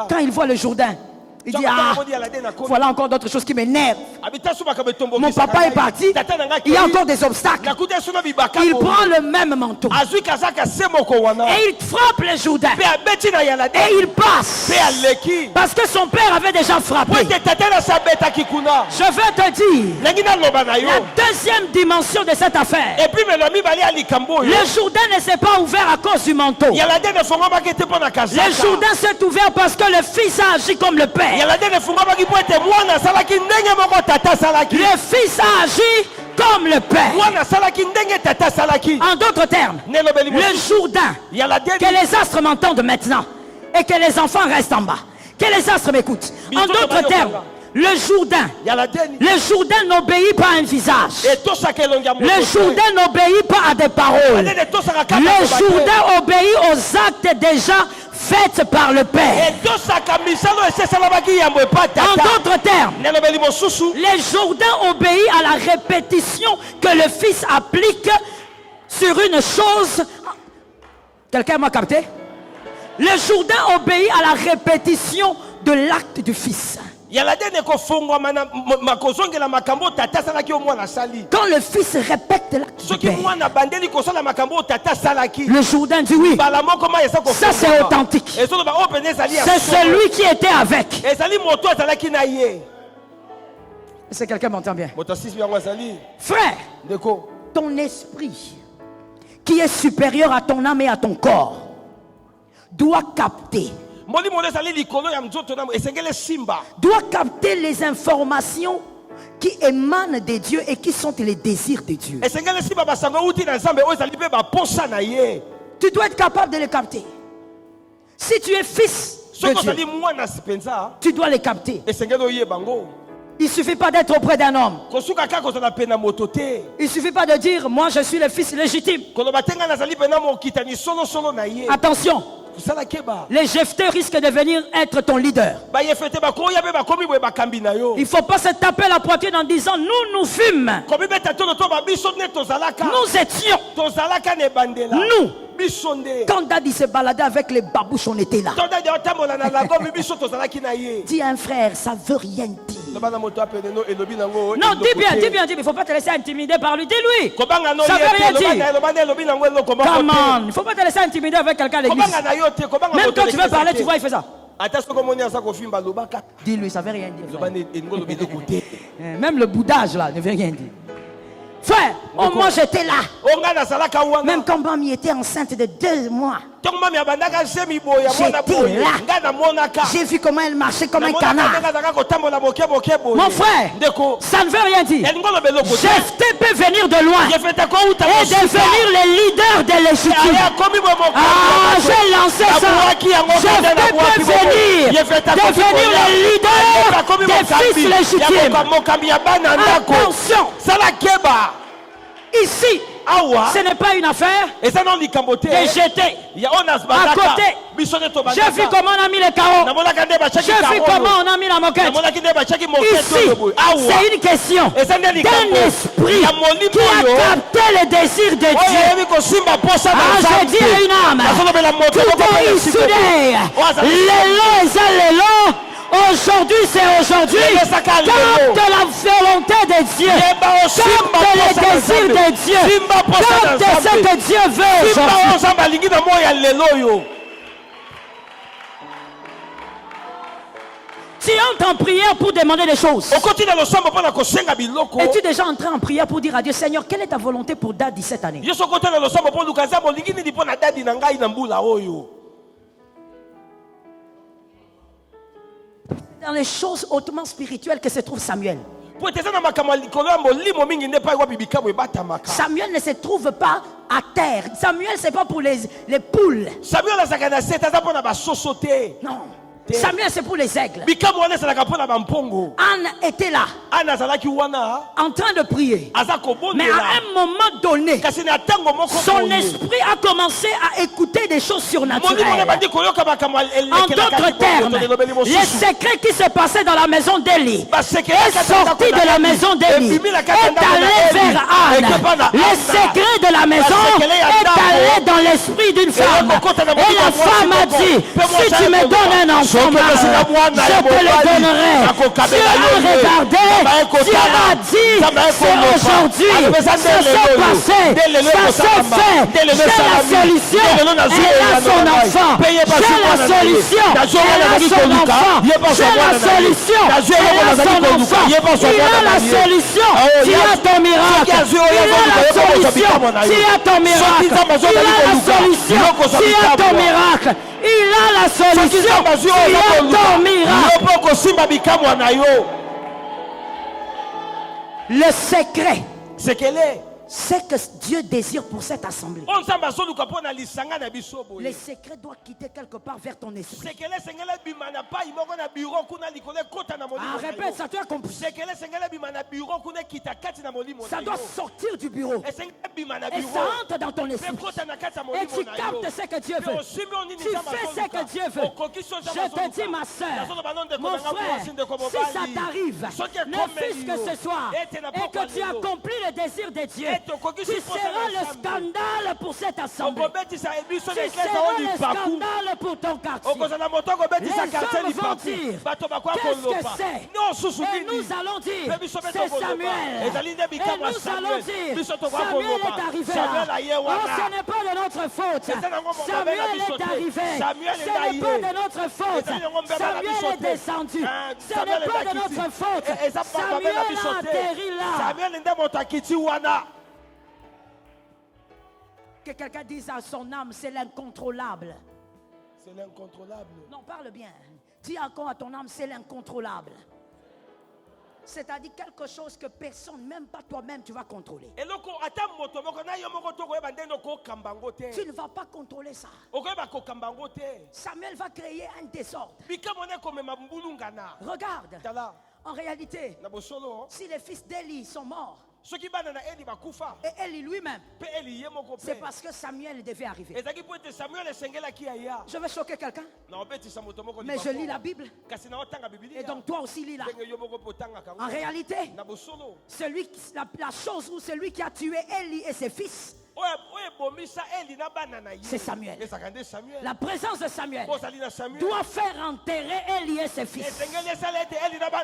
quand il voit le Jourdain, il dit, ah, voilà encore d'autres choses qui m'énervent. Mon papa est parti, il y a encore des obstacles. Il prend le même manteau et il frappe le Jourdain et il passe parce que son père avait déjà frappé. Je vais te dire la deuxième dimension de cette affaire. Le Jourdain ne s'est pas ouvert à cause du manteau. Le Jourdain s'est ouvert parce que le fils a agi comme le père. Le fils a agi comme le père. En d'autres termes, le Jourdain, que les astres m'entendent maintenant et que les enfants restent en bas, que les astres m'écoutent. En d'autres termes, le Jourdain n'obéit pas à un visage. Le Jourdain n'obéit pas à des paroles. Le Jourdain obéit aux actes déjà faits par le Père. En d'autres termes, le Jourdain obéit à la répétition que le Fils applique sur une chose. Quelqu'un m'a capté? Le Jourdain obéit à la répétition de l'acte du Fils. Quand le fils répète l'acte du père, le Jourdain dit oui, ça c'est authentique. C'est celui qui était avec. Est-ce que quelqu'un m'entend bien? Frère, ton esprit qui est supérieur à ton âme et à ton corps doit capter les informations qui émanent de Dieu et qui sont les désirs de Dieu. Tu dois être capable de les capter. Si tu es fils de Dieu, tu dois les capter. Il ne suffit pas d'être auprès d'un homme. Il ne suffit pas de dire moi je suis le fils légitime. Attention, les Jephthé risquent de venir être ton leader. Il ne faut pas se taper la poitrine en disant nous fûmes. Nous étions. Nous. Quand Daddy se baladait avec les babouches, on était là. Dis à un frère, ça ne veut rien dire. Non, dis bien, il ne faut pas te laisser intimider par lui. Dis-lui, ça ne veut rien dire. Come on, il ne faut pas te laisser intimider avec quelqu'un à l'église. Même quand tu veux parler, tu vois, il fait ça. Dis-lui, ça ne veut rien dire. Même le boudage là ne veut rien dire. Frère, moi j'étais là. Même quand Mamie était enceinte de 2 mois. J'étais là. J'ai vu comment elle marchait comme un canard. Mon frère, ça ne veut rien dire. Jephthé peut venir de loin et devenir le leader des légitimes. Ah, j'ai lancé ça. Jephthé peut venir devenir le leader des fils légitimes. Attention. Ici, Awa. Ce n'est pas une affaire Et ça non likamboté. de jeter. À côté, j'ai vu comment on a mis les carreaux. J'ai vu comment on a mis la moquette. Ici, c'est une question d'un esprit qui a capté le désir de Dieu. Ah, je dis à une âme, tout est soudé. L'élo, aujourd'hui c'est aujourd'hui. Capte la volonté de Dieu. Capte le désir de Dieu. Capte ce que Dieu veut aujourd'hui. Tu entres en prière pour demander des choses. Es-tu déjà entré en prière pour dire à Dieu, Seigneur, quelle est ta volonté pour Dadi cette année? Dans les choses hautement spirituelles que se trouve Samuel. Samuel ne se trouve pas à terre. Samuel, c'est pas pour les poules. Non. Samuel, c'est pour les aigles. Anne était là, en train de prier. Mais à un moment donné, son esprit a commencé à écouter des choses surnaturelles. En d'autres termes, les secrets qui se passaient dans la maison d'Élie est sorti de la maison d'Élie, est allé vers Anne. Les secrets de la maison est allé dans l'esprit d'une femme. Et la femme a dit, si tu me donnes un enfant, je te le donnerai. Tu as regardé, tu as dit, c'est aujourd'hui, ça s'est passé, ça s'est fait. J'ai la solution, elle a son enfant. J'ai la solution, elle a son enfant. J'ai la solution, elle a son enfant. Il a la solution, tu as ton miracle. Il a la solution, tu as ton miracle. Il a la solution, tu as ton miracle. Il a la solution. Il a ton miracle. Le secret, c'est que Dieu désire pour cette assemblée. Les secrets doivent quitter quelque part vers ton esprit. Ah, répète ça, tu as compris. Ça doit sortir du bureau. Et ça entre dans ton esprit. Et tu captes ce que Dieu veut. Tu fais ce que Dieu veut. Je te dis, ma soeur, mon frère, si ça t'arrive, ne fût-ce que ce soir, et que tu accomplis le désir de Dieu, tu seras le scandale pour cette assemblée. Tu seras le scandale pour ton quartier. Les hommes vont dire, qu'est-ce que c'est? Et nous allons dire, c'est Samuel. Et nous allons dire, Samuel est arrivé là. Oh, ce n'est pas de notre faute. Samuel est arrivé. Ce n'est pas de notre faute. Samuel est descendu. Ce n'est pas de notre faute. Samuel a atterri là. Que quelqu'un dise à son âme, c'est l'incontrôlable. C'est l'incontrôlable. Non, parle bien. Dis encore à ton âme, c'est l'incontrôlable. C'est-à-dire quelque chose que personne, même pas toi-même, tu vas contrôler. Tu ne vas pas contrôler ça. Samuel va créer un désordre. Regarde, en réalité, si les fils d'Élie sont morts, et Élie lui-même, c'est parce que Samuel devait arriver. Je vais choquer quelqu'un, mais je lis la Bible. Et donc toi aussi lis-la. En réalité, la chose ou celui qui a tué Élie et ses fils, c'est Samuel. La présence de Samuel doit faire enterrer Élie et ses fils.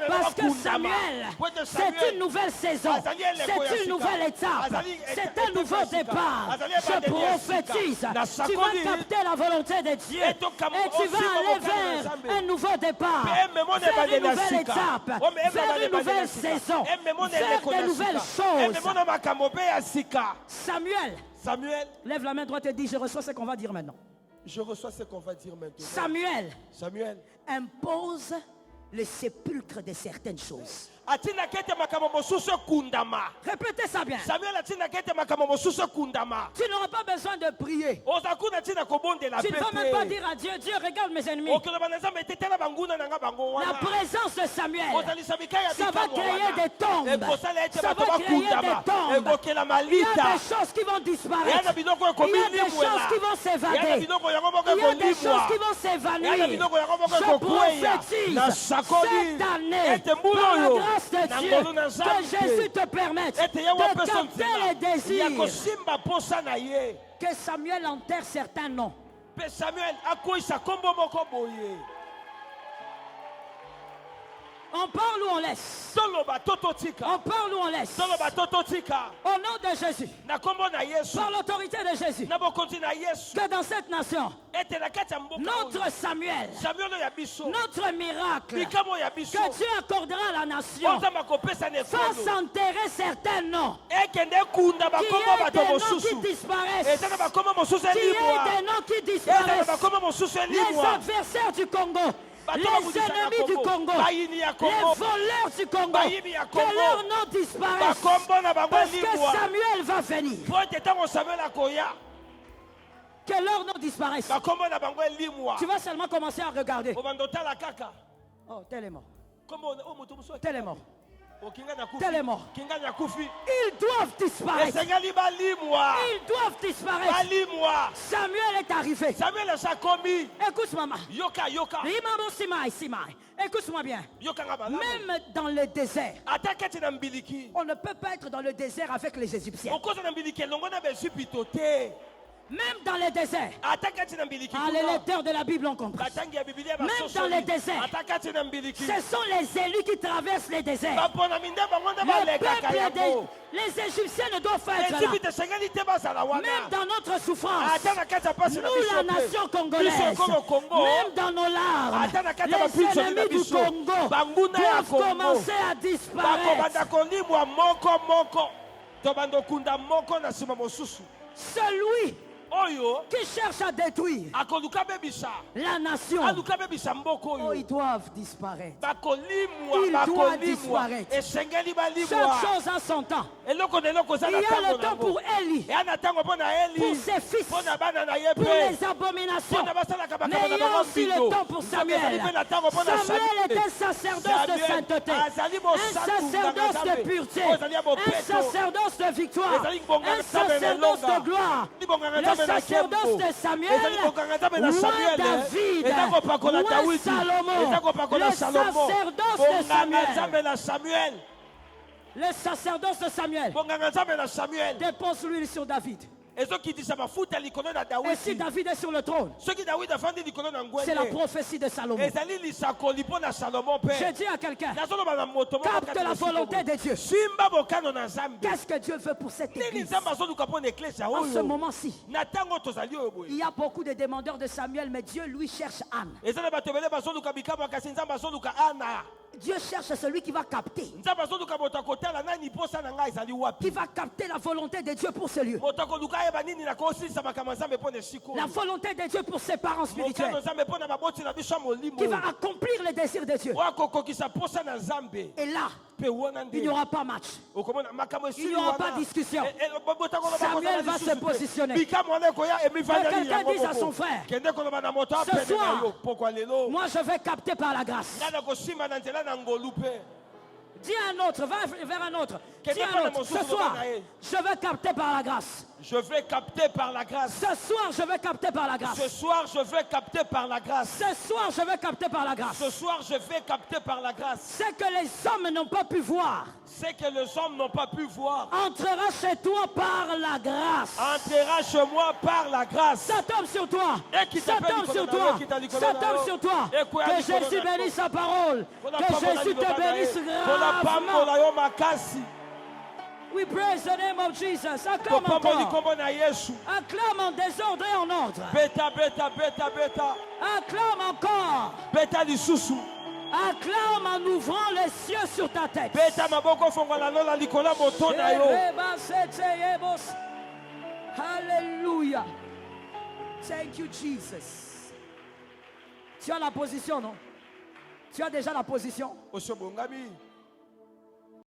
Parce que Samuel, c'est une nouvelle saison, c'est une nouvelle étape, c'est un nouveau départ. Je prophétise, tu vas capter la volonté de Dieu et tu vas aller vers un nouveau départ, vers une nouvelle étape, vers une nouvelle saison, vers de nouvelles choses. Samuel, lève la main droite et dis, je reçois ce qu'on va dire maintenant. Je reçois ce qu'on va dire maintenant. Samuel impose le sépulcre de certaines choses. atindaki ete makambo mosusu ekundama. Répétez ça bien. Samuel atindaki ete makambo mosusu ekundama. Tu n'auras pas besoin de prier. Oza kuna ntina kobondela Tu ne vas même pas pete. dire à Dieu, Dieu regarde mes ennemis. okoloba na nzambe ete tala banguna na nga bango La wana. présence de Samuel, ozalisa bikaya ya ça va bikamwa créer wana. des tombes. ekosala ete Ça bato va créer bakundama. des tombes. ekokela Il y a malita. des choses qui vont eya na disparaître. biloko Il y ekomi a des choses limwela. qui vont eya na s'évader. biloko yango moko Il y a des choses ekolimwa. qui vont eya na s'évanouir. biloko yango moko Je ekokweya. prophétise na sakoli cette année, ete mbula par la oyo grâce de na Dieu, ngolu na que nzambe Jésus te permette ete ye wa de peso capter nzela les désirs. ya kosimba posa na ye. Que Samuel enterre certains noms. mpe samuel akweyisa nkombo moko boye. On parle ou on laisse. toloba to totika. On parle ou on laisse. toloba to totika. Au nom de Jésus, na nkombo na yesu. par l'autorité de Jésus, na bokonzi na yesu. que dans cette nation, ete na kati ya mboka notre oyo, Samuel, samuel oyo ya biso notre miracle, likambo ya biso que Dieu accordera à la nation, nzambe akopesa na fasse ekolo enterrer certains noms. ekende ekunda Qu'il y bakombo ait bato des noms qui mosusu disparaissent. eza na bakombo mosusu Qu'il y ait elimwa des noms qui eza na disparaissent. bakombo mosusu Les elimwa adversaires du Congo, bato les babundisa na ennemis du Congo, bayini ya les kongo voleurs du Congo, Bayibi ya que Congo. leurs noms disparaissent. bakombo na bango Parce que elimwa Samuel va venir. po ete ntango samuel akoya Que leurs noms disparaissent. bakombo na bango elimwa Tu vas seulement commencer à regarder. obanda otala kaka Oh, tel est mort. kombo oyo moto mosu Tel est mort. okinga na Tel est mort. kufi kinga na kufi Ils doivent disparaître. esengeli balimwa Ils doivent disparaître. balimwa Samuel est arrivé. samuel asakomi Écoute, maman. yoka Rimamo Simai, Simai. Écoute-moi bien. yokanga balamu Même dans le désert, ata kati na mbiliki on ne peut pas être dans le désert avec les Égyptiens. okoza na mbiliki elongo na baegypito te Même dans le désert. ata kati na mbiliki Ah, les lecteurs de la Bible ont compris. batangi ya bibilia Même dans les déserts. ata kati na mbiliki Ce sont les élus qui traversent les déserts. baponami nde bango nde Le balekaka peuple yango les Égyptiens ne doivent pas être là. egypte esengeli te bazala wana Même dans notre souffrance. ata na kati ya pasi na Nous, biso la te. nation biso congolaise, ekolo kongo même dans nos larmes, ata na kati ya les bapinzoli na ennemis du biso Congo banguna ya doivent kongo commencer à disparaître. bakobanda kolimwa moko tobanda okunda moko na nsima mosusu Celui oyo qui cherche à détruire akoluka bebisa la nation, aluka bebisa mboka oh, oyo ils doivent disparaître. Il bakolimwa doit bakolimwa disparaître. esengeli Chaque balimwa chose en son temps. eloko na eloko eza Il na y a le ntango temps pour nango Élie, eya na ntango mpo na pour eli ses fils, mpo na bana na ye pour mpe les abominations. mpo na basalaka Mais makambo il na y a bango aussi le mbindo temps pour Nzambe ezali Samuel. mpe na ntango mpo na Samuel était sacerdoce de sainteté, azali un mosantu sacerdoce de pureté, oyo ezali ya un bopeto sacerdoce de victoire, ezali ngonganga un nzambe na sacerdoce elonga de gloire. libonganga Le nzambe na sacerdoce nkembo de Samuel, ezali ngonganga nzambe na loin samuel David, eza kopakola loin dawidi Salomon. eza kopakola Le salomo sacerdoce de bonganga Samuel, nzambe na samuel le sacerdoce de Samuel bonganga nzambe na samuel dépose l'huile sur David. ezokitisa mafuta likolo na Et si dawidi David est sur le trône, soki dawidi afandi likolo na c'est la ngwende prophétie de Salomon. ezali lisakoli mpo na salomo Je mpe dis à quelqu'un, nazoloba na moto moko capte kati la na volonté sikomo. de Dieu. simba bokano na nzambe Qu'est-ce que Dieu veut pour cette nini église? nzambe azoluka mpo na eklesa En ce oyo moment-ci, na ntango tozali oyo il boye y a beaucoup de demandeurs de Samuel, mais Dieu lui cherche Anne. eza na bato ebele bazoluka bikamwa kasi nzambe azoluka ana Dieu cherche celui qui va capter, nzambe azoluka moto akotala nani posa na ngai ezali qui wapi va capter la volonté de Dieu pour ce lieu. moto akoluka ayeba nini na kosilisa makambo ya nzambe mpo na esika La oyo volonté de Dieu pour ses parents mokano spirituels, nzambe mpo na baboti na biso ya molimo qui va accomplir les désirs de Dieu. oyo akokokisa posa na nzambe Et là, mpe wana il n'y nde aura pas match. okomona makambo Il esili n'y aura wana pas discussion. botango Samuel va se positionner. bikamwa wana ekoya emivandeli Que quelqu'un yango dise à son moko frère, kende koloba na moto ce apene soir, na yo pokwa lelo moi je vais capter par la grâce. nga na kosimba na nzela na ngolu mpe Dis à un autre, va vers un autre. Que Dis à n'est pas un le autre, morceau ce de soir, Banaï. je vais capter par la grâce. je vais capter par la grâce Ce soir, je vais capter par la grâce. ce soir je vais capter par la grâce Ce soir, je vais capter par la grâce. ce soir je vais capter par la grâce Ce que les hommes n'ont pas pu voir ce que les hommes n'ont pas pu voir entrera chez toi par la grâce. entrera chez moi par la grâce Ça tombe sur toi. Et qui Ça t'appelle tombe sur Nicolas toi. Nao, qui t'a Nicolas Ça Nao. tombe sur toi. Et quoi, Que Nicolas Jésus Nao. bénisse sa parole. Kola Que pambola Jésus te liloba na ye. bénisse Kola gravement. pambola yo makasi We praise the name of Jesus. Acclame kopamboli encore. nkombo na yesu Acclame en désordre et en ordre. beta beta beta beta Acclame encore. beta lisusu Acclame en ouvrant les cieux sur ta tête. beta maboko fongola lola likolo ya moto na yo Alléluia. Thank you, Jesus. Tu as la position, non? Tu as déjà la position. osobongami